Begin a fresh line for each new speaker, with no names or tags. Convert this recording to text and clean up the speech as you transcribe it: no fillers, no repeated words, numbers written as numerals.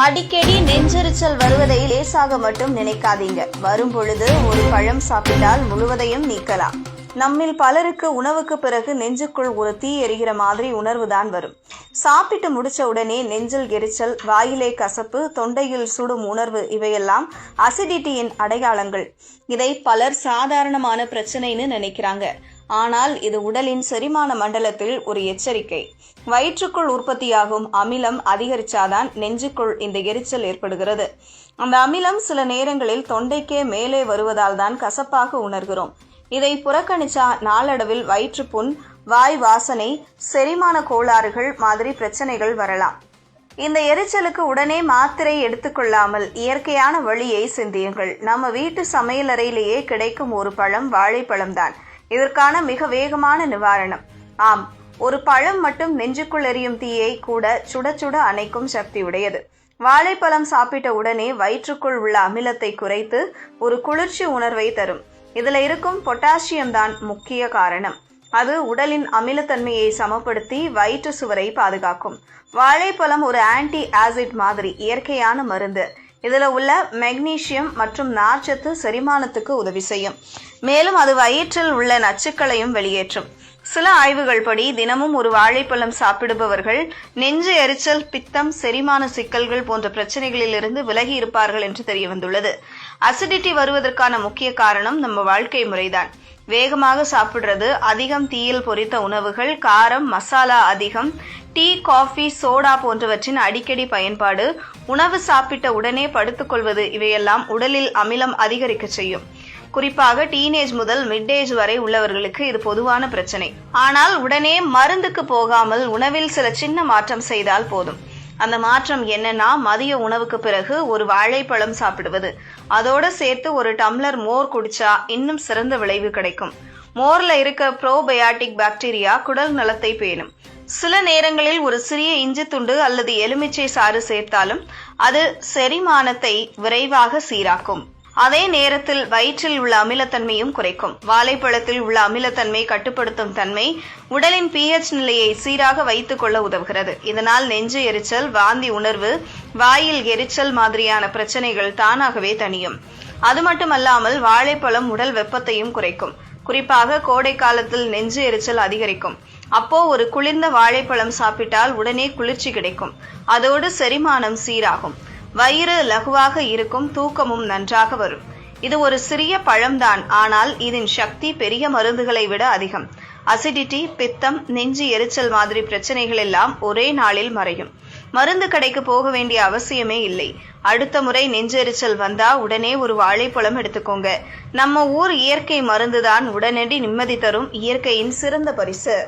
அடிக்கடி நெஞ்செரிச்சல் வருவதை லேசாக மட்டும் நினைக்காதீங்க. வரும் பொழுது ஒரு பழம் சாப்பிட்டால் முழுவதையும் நீக்கலாம். நம்மில் பலருக்கு உணவுக்கு பிறகு நெஞ்சுக்குள் ஒரு தீ எரிகிற மாதிரி உணர்வுதான் வரும். சாப்பிட்டு முடிச்ச உடனே நெஞ்சில் எரிச்சல், வாயிலே கசப்பு, தொண்டையில் சுடும் உணர்வு இவையெல்லாம் அசிடிட்டியின் அடையாளங்கள். இதை பலர் சாதாரணமான பிரச்சனைன்னு நினைக்கிறாங்க. ஆனால் இது உடலின் செரிமான மண்டலத்தில் ஒரு எச்சரிக்கை. வயிற்றுக்குள் உற்பத்தியாகும் அமிலம் அதிகரிச்சாதான் நெஞ்சுக்குள் இந்த எரிச்சல் ஏற்படுகிறது. அந்த அமிலம் சில நேரங்களில் தொண்டைக்கே மேலே வருவதால் தான் கசப்பாக உணர்கிறோம். இதை புறக்கணிச்சா நாளடைவில் வயிற்றுப்புண், வாய் வாசனை, செரிமான கோளாறுகள் மாதிரி பிரச்சனைகள் வரலாம். இந்த எரிச்சலுக்கு உடனே மாத்திரை எடுத்துக்கொள்ளாமல் இயற்கையான வழியை சிந்தியுங்கள். நம்ம வீட்டு சமையலறையிலேயே கிடைக்கும் ஒரு பழம் வாழைப்பழம் தான் இதற்கான மிக வேகமான நிவாரணம். ஆம், ஒரு பழம் மட்டும் நெஞ்சுக்குள் எரியும் தீயை கூட சுட சுட அணைக்கும் சக்தி உடையது. வாழைப்பழம் சாப்பிட்ட உடனே வயிற்றுக்குள் உள்ள அமிலத்தை குறைத்து ஒரு குளிர்ச்சி உணர்வை தரும். இதுல இருக்கும் பொட்டாசியம் தான் முக்கிய காரணம். அது உடலின் அமிலத்தன்மையை சமப்படுத்தி வயிற்று சுவரை பாதுகாக்கும். வாழைப்பழம் ஒரு ஆன்டி ஆசிட் மாதிரி இயற்கையான மருந்து. இதுல உள்ள மெக்னீசியம் மற்றும் நார்ச்சத்து செரிமானத்துக்கு உதவி செய்யும். மேலும் அது வயிற்றில் உள்ள நச்சுக்களையும் வெளியேற்றும். சில ஆய்வுகள் படி தினமும் ஒரு வாழைப்பழம் சாப்பிடுபவர்கள் நெஞ்சு எரிச்சல், பித்தம், செரிமான சிக்கல்கள் போன்ற பிரச்சனைகளில் இருந்து விலகி இருப்பார்கள் என்று தெரிய வந்துள்ளது. அசிடிட்டி வருவதற்கான முக்கிய காரணம் நம்ம வாழ்க்கை முறைதான். வேகமாக சாப்பிடுறது, அதிகம் தீயில் பொரித்த உணவுகள், காரம், மசாலா அதிகம், டீ, காஃபி, சோடா போன்றவற்றின் அடிக்கடி பயன்பாடு, உணவு சாப்பிட்ட உடனே படுத்துக்கொள்வது இவையெல்லாம் உடலில் அமிலம் அதிகரிக்க செய்யும். குறிப்பாக டீனேஜ் முதல் மிட்-ஏஜ் வரை உள்ளவர்களுக்கு இது பொதுவான பிரச்சனை. ஆனால் உடனே மருந்துக்கு போகாமல் உணவில் சில சின்ன மாற்றம் செய்தால் போதும். அந்த மாற்றம் என்னன்னா, மதிய உணவுக்கு பிறகு ஒரு வாழைப்பழம் சாப்பிடுவது. அதோட சேர்த்து ஒரு டம்ளர் மோர் குடிச்சா இன்னும் சிறந்த விளைவு கிடைக்கும். மோர்ல இருக்க ப்ரோபயாட்டிக் பாக்டீரியா குடல் நலத்தை பேணும். சில நேரங்களில் ஒரு சிறிய இஞ்சி துண்டு அல்லது எலுமிச்சை சாறு சேர்த்தாலும் அது செரிமானத்தை விரைவாக சீராக்கும். அதே நேரத்தில் வயிற்றில் உள்ள அமிலத்தன்மையும் குறைக்கும். வாழைப்பழத்தில் உள்ள அமிலத்தன்மை கட்டுப்படுத்தும் தன்மை உடலின் pH நிலையை சீராக வைத்துக் கொள்ள உதவுகிறது. இதனால் நெஞ்சு எரிச்சல், வாந்தி உணர்வு, வாயில் எரிச்சல் மாதிரியான பிரச்சனைகள் தானாகவே தணியும். அது மட்டுமல்லாமல் வாழைப்பழம் உடல் வெப்பத்தையும் குறைக்கும். குறிப்பாக கோடை காலத்தில் நெஞ்சு எரிச்சல் அதிகரிக்கும். அப்போ ஒரு குளிர்ந்த வாழைப்பழம் சாப்பிட்டால் உடனே குளிர்ச்சி கிடைக்கும். அதோடு செரிமானம் சீராகும். வயிறு லகுவாக இருக்கும், தூக்கமும் நன்றாக வரும். இது ஒரு சிறிய பழம்தான், ஆனால் இதன் சக்தி பெரிய மருந்துகளை விட அதிகம். அசிடிட்டி, பித்தம், நெஞ்சு எரிச்சல் மாதிரி பிரச்சனைகள் எல்லாம் ஒரே நாளில் மறையும். மருந்து கடைக்கு போக வேண்டிய அவசியமே இல்லை. அடுத்த முறை நெஞ்செரிச்சல் வந்தா உடனே ஒரு வாழைப்பழம் எடுத்துக்கோங்க. நம்ம ஊர் இயற்கை மருந்துதான் உடனடி நிம்மதி தரும் இயற்கையின் சிறந்த பரிசு.